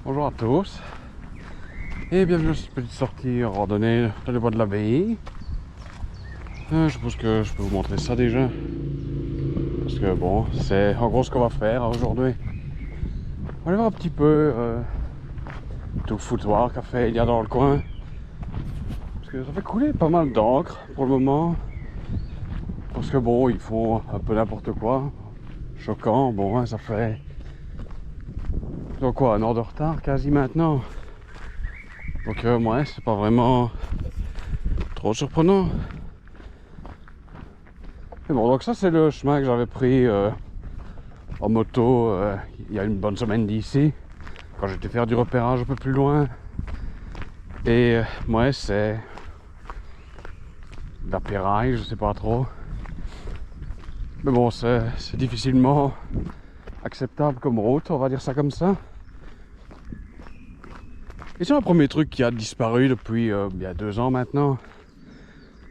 Bonjour à tous et bienvenue dans cette petite sortie randonnée dans les bois de l'abbaye. Je pense que je peux vous montrer ça déjà. Parce que bon, c'est en gros ce qu'on va faire aujourd'hui. On va aller voir un petit peu tout le foutoir qu'a fait il y a dans le coin. Parce que ça fait couler pas mal d'encre pour le moment. Parce que bon, ils font un peu n'importe quoi. Choquant, bon, hein, ça fait... Donc quoi, un an de retard quasi maintenant. Donc ouais, c'est pas vraiment trop surprenant. Mais bon, donc ça c'est le chemin que j'avais pris en moto il y a une bonne semaine d'ici, quand j'étais faire du repérage un peu plus loin. Et ouais, c'est de la péraille, je sais pas trop. Mais bon, c'est difficilement acceptable comme route, on va dire ça comme ça. Et c'est un premier truc qui a disparu depuis il y a 2 ans maintenant.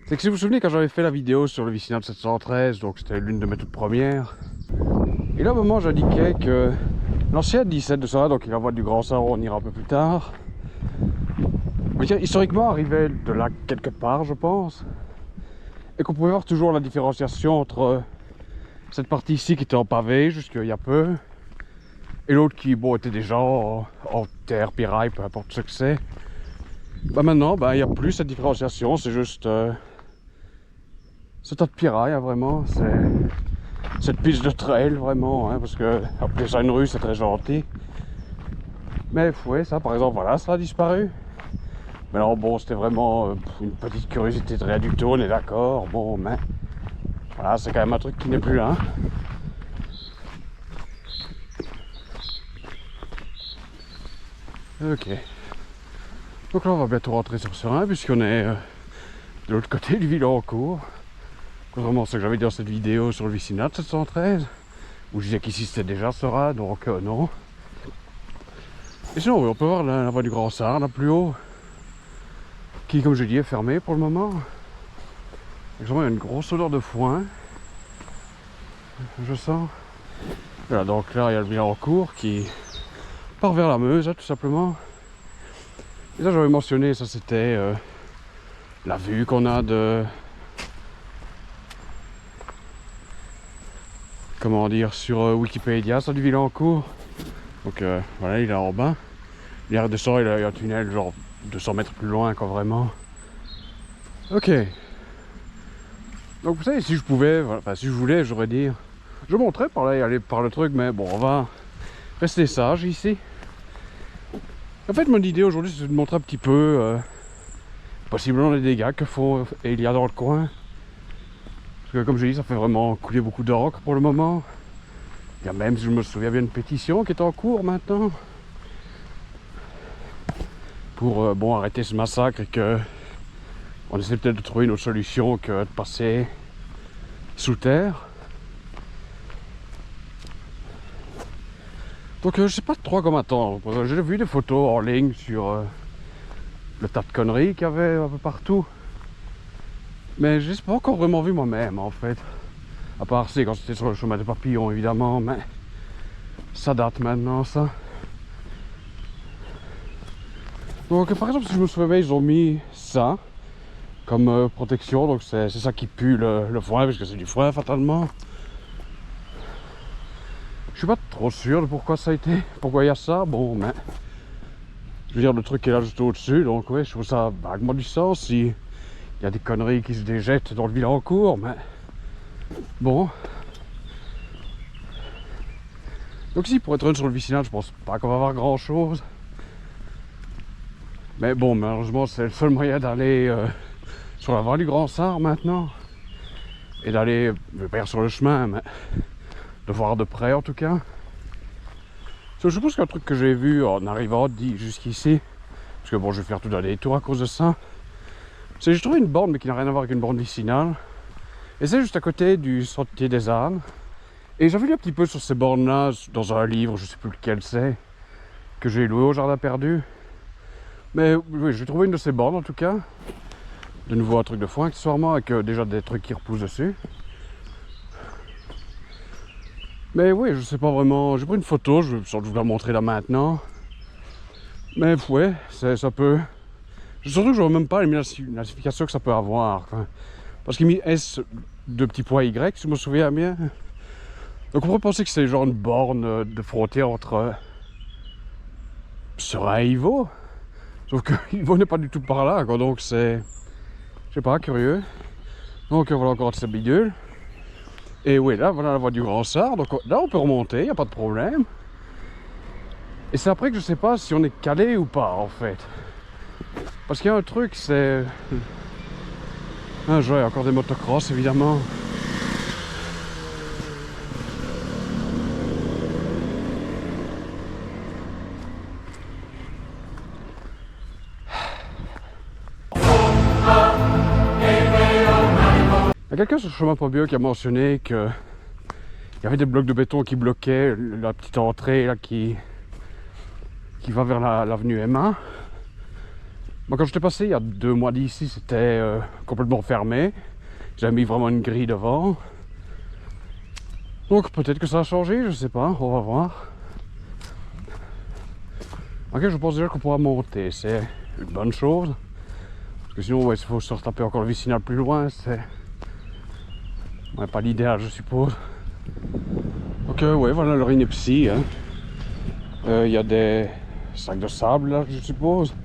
C'est que si vous vous souvenez, quand j'avais fait la vidéo sur le Vicinal 713, donc c'était l'une de mes toutes premières. Et là, au moment, j'indiquais que l'ancien 17 de Sora, donc il envoie du Grand Sarre, on ira un peu plus tard. On va dire, historiquement, arrivait de là quelque part, je pense. Et qu'on pouvait voir toujours la différenciation entre cette partie ici qui était en pavé, jusqu'il y a peu, et l'autre qui, bon, était déjà en terre, piraille, peu importe ce que c'est. Bah maintenant, bah, il n'y a plus cette différenciation, c'est juste ce tas de piraille, hein, vraiment. C'est cette piste de trail, vraiment, hein, parce que appeler ça une rue, c'est très gentil. Mais ouais, ça, par exemple, voilà, ça a disparu. Mais alors, bon, c'était vraiment une petite curiosité de rien du tout, on est d'accord. Bon, mais voilà, c'est quand même un truc qui n'est plus là. Ok. Donc là, on va bientôt rentrer sur Serein, puisqu'on est de l'autre côté du Villancourt. Contrairement à ce que j'avais dit dans cette vidéo sur le Vicinal 713, où je disais qu'ici c'était déjà Serein, donc non. Et sinon, oui, on peut voir la voie du Grand Sarre, là plus haut, qui, comme je dis, est fermée pour le moment. Il y a une grosse odeur de foin, je sens. Voilà, donc là, il y a le Villancourt qui part vers la Meuse, hein, tout simplement. Et ça, j'avais mentionné, ça c'était la vue qu'on a de... Comment dire, sur Wikipédia, ça, du Villancourt. Donc voilà, il est en bas. Il y a redescend, il y a un tunnel genre 200 mètres plus loin, quoi, vraiment. Ok. Donc vous savez, si je pouvais, enfin si je voulais, j'aurais dire, je montrais par là et aller par le truc, mais bon, on va rester sage ici. En fait, mon idée aujourd'hui, c'est de montrer un petit peu possiblement les dégâts que font Elia dans le coin. Parce que comme je dis, ça fait vraiment couler beaucoup d'encre pour le moment. Il y a même, si je me souviens bien, une pétition qui est en cours maintenant. Pour bon, arrêter ce massacre et que on essaie peut-être de trouver une autre solution que de passer sous terre. Donc je sais pas trop comment attendre. J'ai vu des photos en ligne sur le tas de conneries qu'il y avait un peu partout. Mais je l'ai pas encore vraiment vu moi-même en fait. À part c'est quand c'était sur le chemin des papillons évidemment, mais ça date maintenant ça. Donc par exemple si je me souviens bien, ils ont mis ça comme protection, donc c'est ça qui pue le foin, puisque c'est du foin fatalement. Je suis pas trop sûr de pourquoi ça a été, pourquoi il y a ça, bon mais... Je veux dire, le truc est là juste au-dessus, donc ouais, je trouve ça vaguement du sens si il y a des conneries qui se déjettent dans le Villancourt, mais... Bon. Donc ici, pour être sur le Vicinal, je pense pas qu'on va avoir grand-chose. Mais bon, malheureusement, c'est le seul moyen d'aller sur la voie du Grand Sarre maintenant. Et d'aller, je vais pas dire sur le chemin, mais de voir de près en tout cas. Je suppose qu'un truc que j'ai vu en arrivant jusqu'ici, parce que bon, je vais faire tout un détour à cause de ça, c'est que j'ai trouvé une borne, mais qui n'a rien à voir avec une borne vicinale. Et c'est juste à côté du Sentier des Ânes. Et j'avais lu un petit peu sur ces bornes-là dans un livre, je sais plus lequel c'est, que j'ai loué au Jardin Perdu. Mais oui, j'ai trouvé une de ces bornes en tout cas. De nouveau un truc de foin accessoirement, avec déjà des trucs qui repoussent dessus. Mais oui, je sais pas vraiment. J'ai pris une photo, je vais sans doute vous la montrer là maintenant. Mais ouais, ça peut... Surtout que je vois même pas la signification que ça peut avoir, quoi. Parce qu'il a mis S, 2 petits points Y, si je me souviens bien. Donc on pourrait penser que c'est genre une borne de frontière entre Seraing et Ivo. Sauf que Ivo n'est pas du tout par là, quoi. Donc c'est... Je sais pas, curieux. Donc voilà encore cette bidule. Et oui, là, voilà la voie du Grand Sard. Donc là, on peut remonter, y a pas de problème. Et c'est après que je sais pas si on est calé ou pas, en fait. Parce qu'il y a un truc, c'est... Ah, je vois, il y a encore des motocross, évidemment. Il y a quelqu'un sur le chemin pas bio qui a mentionné que il y avait des blocs de béton qui bloquaient la petite entrée là qui va vers l'avenue M1. Moi, quand j'étais passé il y a 2 mois d'ici, c'était complètement fermé. J'avais mis vraiment une grille devant. Donc peut-être que ça a changé, je sais pas, on va voir. Ok, je pense déjà qu'on pourra monter, c'est une bonne chose. Parce que sinon, ouais, il faut se retaper encore le vicinal plus loin, c'est... Ouais, pas l'idéal, je suppose. Donc ouais, voilà leur ineptie. Il y a des sacs de sable là, je suppose.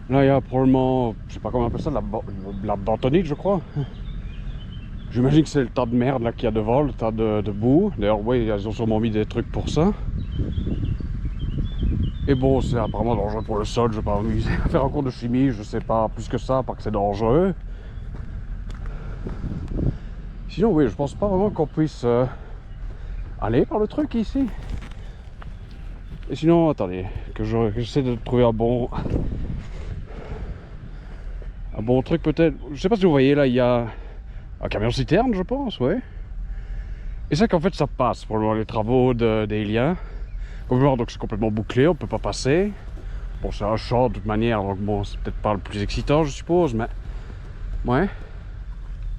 Là, il y a probablement, je sais pas comment on appelle ça, la bentonite, je crois. J'imagine que c'est le tas de merde là qu'il y a devant, le tas de boue. D'ailleurs, oui, ils ont sûrement mis des trucs pour ça. Et bon, c'est apparemment dangereux pour le sol. Je vais pas m'amuser à faire un cours de chimie, je sais pas plus que ça, parce que c'est dangereux. Sinon, oui, je pense pas vraiment qu'on puisse aller par le truc ici. Et sinon, attendez, que j'essaie de trouver un bon truc peut-être. Je sais pas si vous voyez là, il y a un camion citerne, je pense, ouais. Et c'est qu'en fait, ça passe pour les travaux d'Elia. Comme vous voyez, donc c'est complètement bouclé, on peut pas passer. Bon, c'est un champ de toute manière, donc bon, c'est peut-être pas le plus excitant, je suppose, mais ouais.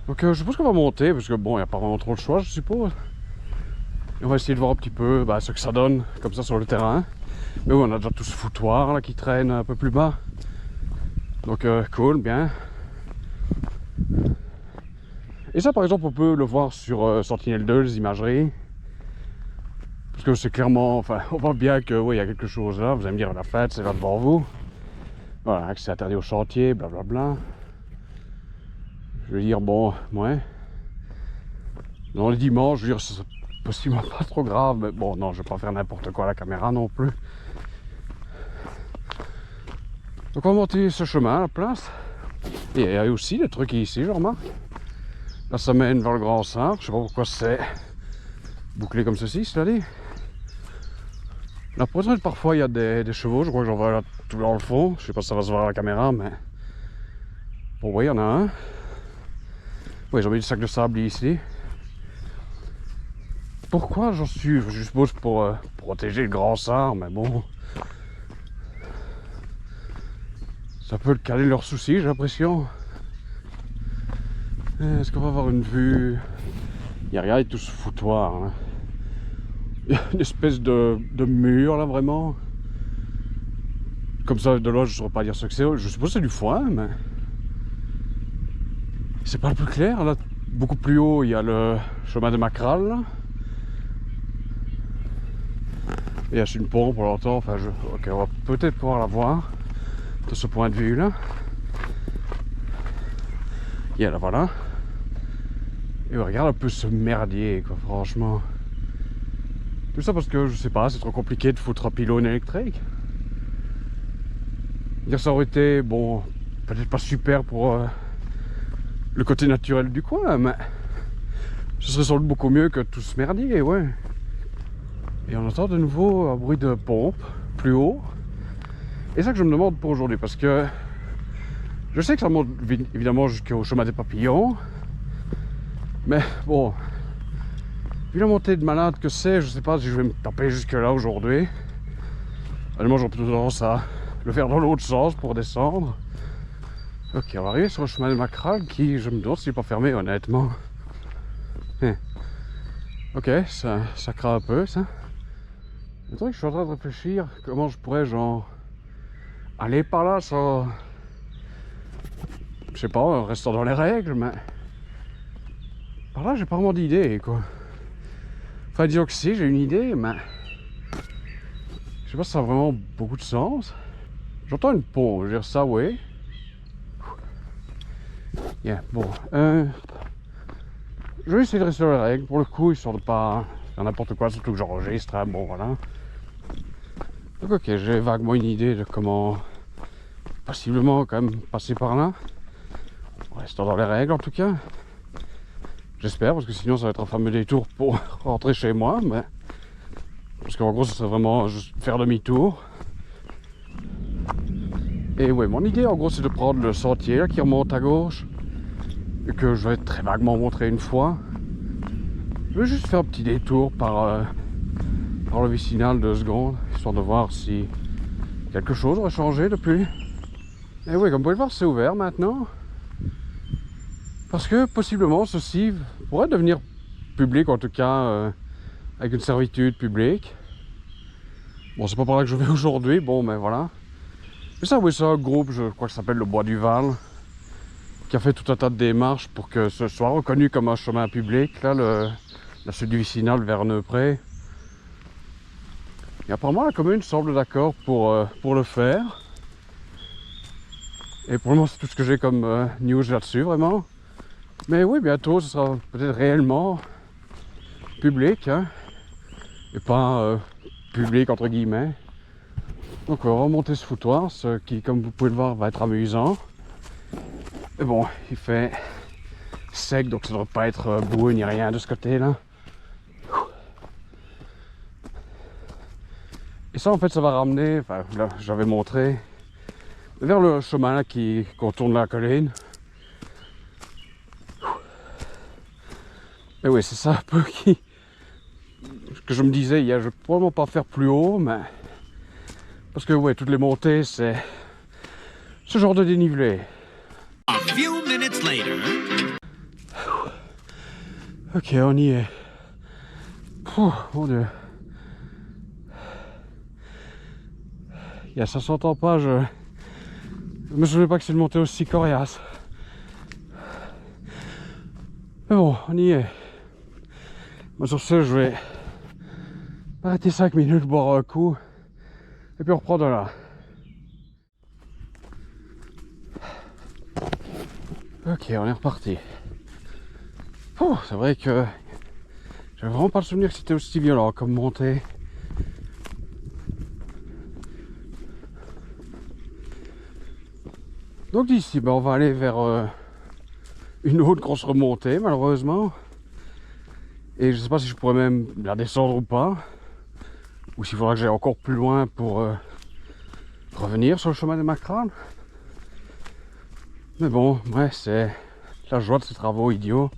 Donc je suppose qu'on va monter, parce que bon, il n'y a pas vraiment trop de choix, je suppose. Et on va essayer de voir un petit peu ce que ça donne, comme ça, sur le terrain. Mais oui, on a déjà tout ce foutoir là qui traîne un peu plus bas. Donc cool, bien. Et ça, par exemple, on peut le voir sur Sentinelle-2, les imageries. Parce que c'est clairement, enfin, on voit bien que oui, il y a quelque chose là. Vous allez me dire, la fête, c'est là devant vous. Voilà, que c'est interdit au chantier, blablabla. Je veux dire, bon, ouais. Non, les dimanches, je veux dire, c'est possiblement pas trop grave, mais bon, non, je vais pas faire n'importe quoi à la caméra non plus. Donc on va monter ce chemin à la place. Et il y a aussi des trucs ici, je remarque. Là, ça mène vers le Grand Sard. Je sais pas pourquoi c'est bouclé comme ceci, c'est-à-dire. Là, peut-être parfois il y a des chevaux, je crois que j'en vois là tout dans le fond. Je sais pas si ça va se voir à la caméra, mais bon, oui, il y en a un. Oui, j'ai mis du sac de sable ici. Pourquoi j'en suis? Je suppose pour protéger le Grand Sard, mais bon. Ça peut le caler leurs soucis, j'ai l'impression. Est-ce qu'on va avoir une vue? Il y a rien, il y a tout ce foutoir. Là. Il y a une espèce de mur là, vraiment. Comme ça, de là, je ne saurais pas dire ce que c'est. Je suppose que c'est du foin, mais. C'est pas le plus clair. Là, beaucoup plus haut, il y a le chemin de Macral. Là. Et il y a une pompe pour longtemps. Enfin, ok, on va peut-être pouvoir la voir de ce point de vue là. Et là, voilà. Et regarde un peu ce merdier, quoi, franchement. Tout ça parce que, je sais pas, c'est trop compliqué de foutre un pylône électrique. Dire ça aurait été, bon, peut-être pas super pour le côté naturel du coin, mais ce serait sans doute beaucoup mieux que tout ce merdier, ouais. Et on entend de nouveau un bruit de pompe, plus haut. Et ça que je me demande pour aujourd'hui, parce que je sais que ça monte évidemment jusqu'au chemin des papillons. Mais bon, vu la montée de malade que c'est, je sais pas si je vais me taper jusque là aujourd'hui. Honnêtement, j'aurais plutôt tendance à le faire dans l'autre sens pour descendre. Ok, on va arriver sur le chemin de Macral qui, je me demande s'il n'est pas fermé, honnêtement. Ok, ça craint un peu, ça. Le truc, je suis en train de réfléchir comment je pourrais, genre, aller par là, ça... Je sais pas, en restant dans les règles, mais... Par là, j'ai pas vraiment d'idée, quoi. Enfin, disons que si, j'ai une idée, mais... Je sais pas si ça a vraiment beaucoup de sens. J'entends une pompe, je veux dire ça, oui. Yeah, bon. Je vais essayer de rester dans les règles, pour le coup, histoire de pas faire n'importe quoi, surtout que j'enregistre, hein, bon, voilà. Donc ok, j'ai vaguement une idée de comment... Possiblement, quand même, passer par là. En restant dans les règles, en tout cas. J'espère, parce que sinon ça va être un fameux détour pour rentrer chez moi, mais... Parce qu'en gros, ce serait vraiment juste faire demi-tour. Et ouais, mon idée, en gros, c'est de prendre le sentier là, qui remonte à gauche. Et que je vais très vaguement montrer une fois. Je vais juste faire un petit détour par le vicinal 2 secondes, histoire de voir si quelque chose aurait changé depuis. Et oui, comme vous pouvez le voir, c'est ouvert maintenant. Parce que possiblement ceci pourrait devenir public, en tout cas avec une servitude publique. Bon, c'est pas par là que je vais aujourd'hui, bon, mais voilà. Mais ça, oui, c'est un groupe, je crois que ça s'appelle le Bois du Val, qui a fait tout un tas de démarches pour que ce soit reconnu comme un chemin public, là, la suite du vicinal vers Neupré. Et apparemment, la commune semble d'accord pour le faire. Et pour le moment, c'est tout ce que j'ai comme news là-dessus, vraiment. Mais oui, bientôt, ce sera peut-être réellement public, hein, et pas public entre guillemets. Donc on va remonter ce foutoir, ce qui, comme vous pouvez le voir, va être amusant. Mais bon, il fait sec, donc ça ne devrait pas être boueux ni rien de ce côté-là. Et ça, en fait, ça va ramener, enfin, là, j'avais montré, vers le chemin là qui contourne la colline. Et oui, c'est ça un peu que je me disais, je vais probablement pas faire plus haut, mais parce que ouais, toutes les montées, c'est ce genre de dénivelé. A few minutes later. Ok, on y est. Pouh, mon Dieu. Ça s'entend pas, je me souviens pas que c'est une montée aussi coriace. Mais bon, on y est. Moi, sur ce, je vais arrêter 5 minutes, boire un coup, et puis on reprend de là. Ok, on est reparti. C'est vrai que j'avais vraiment pas le souvenir que c'était aussi violent comme montée. Donc d'ici, on va aller vers une autre grosse remontée, malheureusement. Et je sais pas si je pourrais même la descendre ou pas. Ou s'il faudra que j'aille encore plus loin pour revenir sur le chemin des Macranes. Mais bon, ouais, c'est la joie de ces travaux idiots.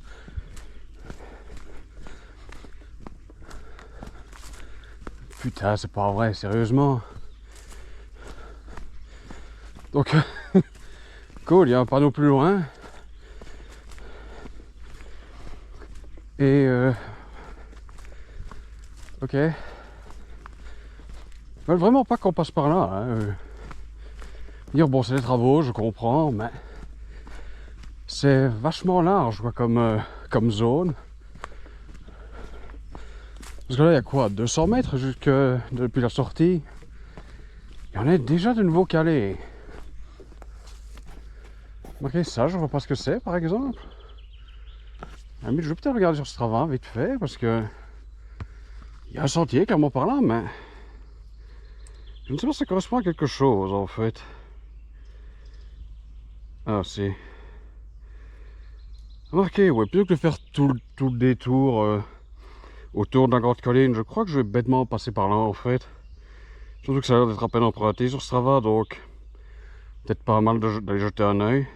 Putain, c'est pas vrai, sérieusement. Donc, cool, il y a un panneau plus loin. Et ok. Ils veulent vraiment pas qu'on passe par là. Hein. Dire bon, c'est des travaux, je comprends, mais c'est vachement large quoi, comme zone. Parce que là, il y a quoi, 200 mètres depuis la sortie. Et on est déjà de nouveau calé. Ok, ça, je vois pas ce que c'est, par exemple. Ah, mais je vais peut-être regarder sur Strava vite fait, parce que il y a un sentier clairement par là, mais je ne sais pas si ça correspond à quelque chose en fait. Ah, c'est remarquez, ouais, plutôt que de faire tout le détour autour d'un grande colline, je crois que je vais bêtement passer par là en fait. Surtout que ça a l'air d'être à peine emprunté sur Strava, donc peut-être pas mal d'aller jeter un oeil.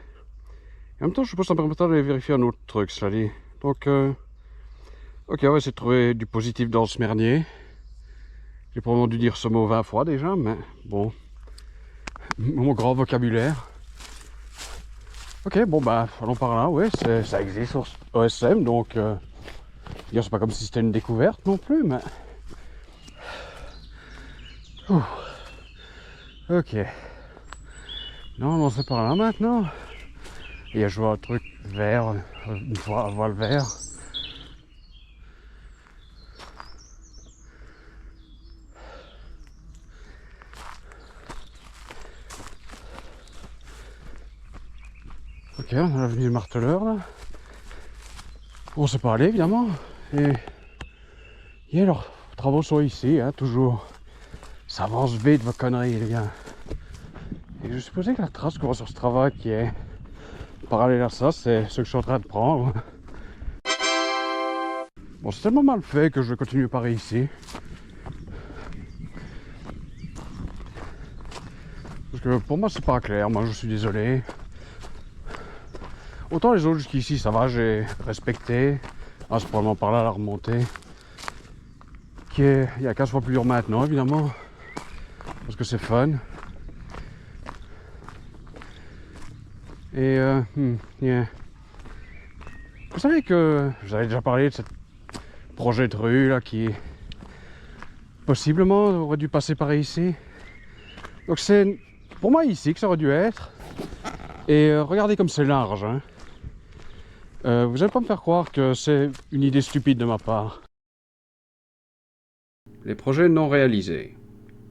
En même temps, je suppose que ça me permettra d'aller vérifier un autre truc, cela dit. Donc, ok, on va essayer de trouver du positif dans ce merdier. J'ai probablement dû dire ce mot 20 fois déjà, mais bon. Mon grand vocabulaire. Ok, bon bah, allons par là, ouais, ça existe sur OSM, donc... c'est pas comme si c'était une découverte non plus, mais... Ouh. Ok. Non, non, c'est par là maintenant. Et je vois un truc vert, une voile vert. Ok, on a l'avenue du Marteleur là. On sait pas aller évidemment. Et alors, les travaux sont ici, hein, toujours. Ça avance vite vos conneries les gars. Et je supposais que la trace qu'on voit sur ce travail qui est parallèle à ça, c'est ce que je suis en train de prendre. Bon, c'est tellement mal fait que je vais continuer par ici. Parce que pour moi c'est pas clair, moi je suis désolé. Autant les autres jusqu'ici ça va, j'ai respecté. Ah, c'est probablement par là la remontée. Qui est il y a 15 fois plus dur maintenant évidemment. Parce que c'est fun. Et yeah. Vous savez que j'avais déjà parlé de ce projet de rue là qui possiblement aurait dû passer par ici. Donc c'est pour moi ici que ça aurait dû être. Et regardez comme c'est large. Hein. Vous n'allez pas me faire croire que c'est une idée stupide de ma part. Les projets non réalisés.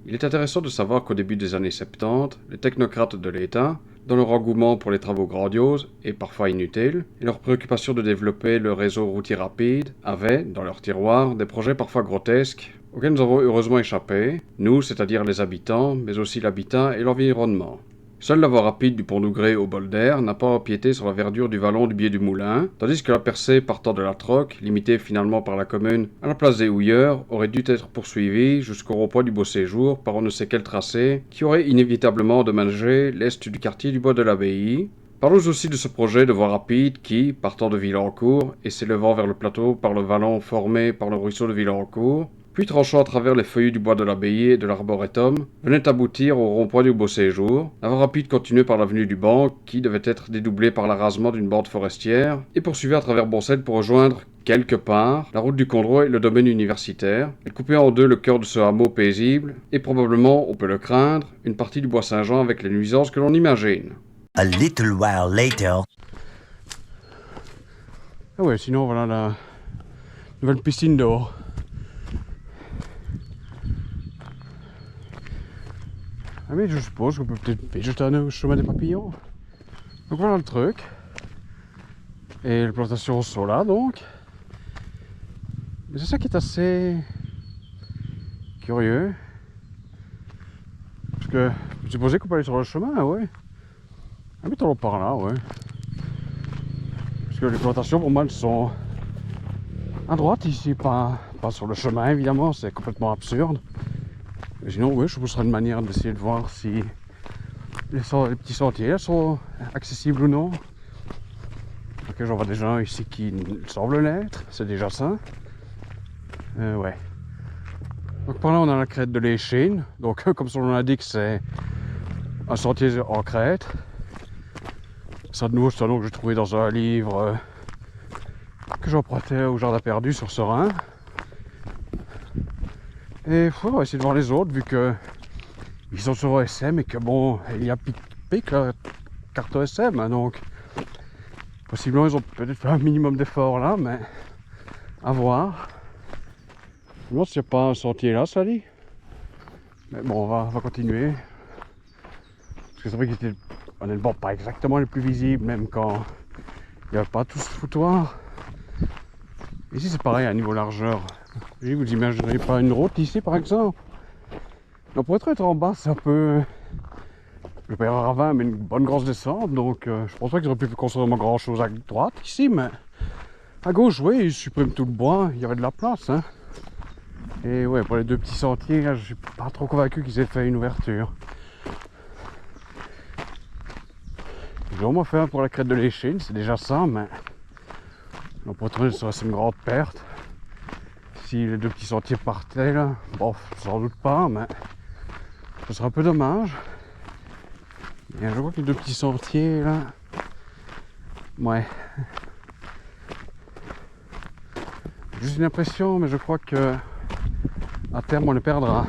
Il est intéressant de savoir qu'au début des années 70, les technocrates de l'État, dans leur engouement pour les travaux grandioses et parfois inutiles, et leur préoccupation de développer le réseau routier rapide, avaient, dans leur tiroir, des projets parfois grotesques, auxquels nous avons heureusement échappé, nous, c'est-à-dire les habitants, mais aussi l'habitat et l'environnement. Seule la voie rapide du pont d'Ougrée au bol d'air n'a pas empiété sur la verdure du vallon du Biais du Moulin, tandis que la percée partant de la Troque, limitée finalement par la commune à la place des Houilleurs, aurait dû être poursuivie jusqu'au rond-point du Beau Séjour par on ne sait quel tracé, qui aurait inévitablement endommagé l'est du quartier du Bois de l'Abbaye. Parlons aussi de ce projet de voie rapide qui, partant de Villancourt et s'élevant vers le plateau par le vallon formé par le ruisseau de Villancourt, puis tranchant à travers les feuillus du bois de l'Abbaye et de l'Arboretum, venait aboutir au rond-point du Beau Séjour, la voie rapide continuée par l'avenue du Banc, qui devait être dédoublée par l'arasement d'une bande forestière, et poursuivie à travers Boncel pour rejoindre, quelque part, la route du Condroit et le domaine universitaire. Elle coupait en deux le cœur de ce hameau paisible, et probablement, on peut le craindre, une partie du Bois Saint-Jean avec les nuisances que l'on imagine. A little while later. Ah ouais, sinon voilà la nouvelle piscine d'eau. Ah mais je suppose qu'on peut peut-être végétaner au chemin des papillons. Donc voilà le truc. Et les plantations sont là donc. Mais c'est ça qui est assez curieux. Parce que je supposais qu'on peut aller sur le chemin, ouais. Ah mais t'en par là, ouais. Parce que les plantations pour moi elles sont à droite ici, pas sur le chemin évidemment, c'est complètement absurde. Mais sinon, oui, je trouve que ce sera une manière d'essayer de voir si les petits sentiers sont accessibles ou non. Ok, j'en vois déjà un ici qui semble l'être, c'est déjà ça. Ouais. Donc par là, on a la crête de l'Échine. Donc, comme son nom l'indique, c'est un sentier en crête. Ça, de nouveau, c'est un nom que j'ai trouvé dans un livre que j'empruntais au Jardin perdu sur Serein. Et on va essayer de voir les autres vu que ils sont sur OSM et que bon, il y a pic la carte OSM, hein, donc possiblement ils ont peut-être fait un minimum d'efforts là, mais à voir. Je me demande s'il n'y a pas un sentier là, ça dit. Mais bon, on va continuer. Parce que c'est vrai qu'ils étaient honnêtement pas exactement les plus visibles, même quand il n'y avait pas tout ce foutoir. Ici c'est pareil à niveau largeur. Vous imaginez pas une route ici par exemple? Donc pour être en bas c'est un peu... Je vais pas dire un ravin mais une bonne grosse descente. Donc je pense pas qu'ils auraient pu construire grand chose à droite ici, mais à gauche oui ils suppriment tout le bois, il y avait de la place hein. Et ouais pour les deux petits sentiers là, je suis pas trop convaincu qu'ils aient fait une ouverture. Ils ont au moins fait un pour la crête de l'Échine, c'est déjà ça, mais on pourrait trouver que ça serait une grande perte. Si les deux petits sentiers partaient là, bon, sans doute pas, mais ce serait un peu dommage. Et je vois que les deux petits sentiers là, ouais. Juste une impression, mais je crois que à terme on les perdra.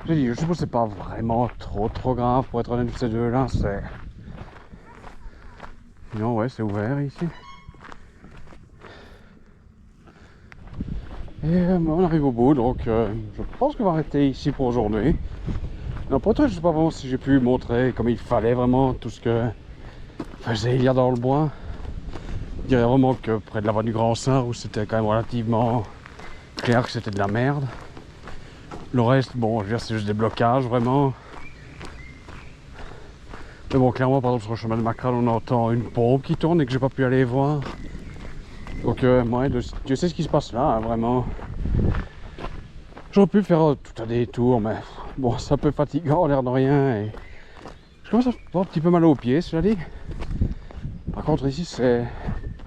J'ai dit, je suppose que c'est pas vraiment trop grave pour être honnête, ces deux-là, c'est... Non, ouais, c'est ouvert ici. Et on arrive au bout, donc je pense qu'on va arrêter ici pour aujourd'hui. Non, pour toi, je sais pas vraiment si j'ai pu montrer comme il fallait vraiment tout ce que faisait il y a dans le bois. Je dirais vraiment que près de la voie du Grand Sard, où c'était quand même relativement clair que c'était de la merde. Le reste, bon, je veux dire, c'est juste des blocages vraiment. Mais bon, clairement, par exemple, sur le chemin de Macral, on entend une pompe qui tourne et que j'ai pas pu aller voir. Donc, ouais, je sais ce qui se passe là, hein, vraiment. J'aurais pu faire tout un détour, mais bon, c'est un peu fatigant, l'air de rien. Et je commence à avoir un petit peu mal aux pieds, cela dit. Par contre, ici, c'est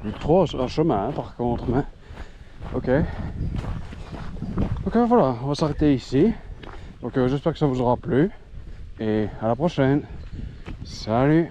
plus trop un chemin, hein, par contre. Mais... ok. Donc, voilà, on va s'arrêter ici. Donc, j'espère que ça vous aura plu. Et à la prochaine. Salut!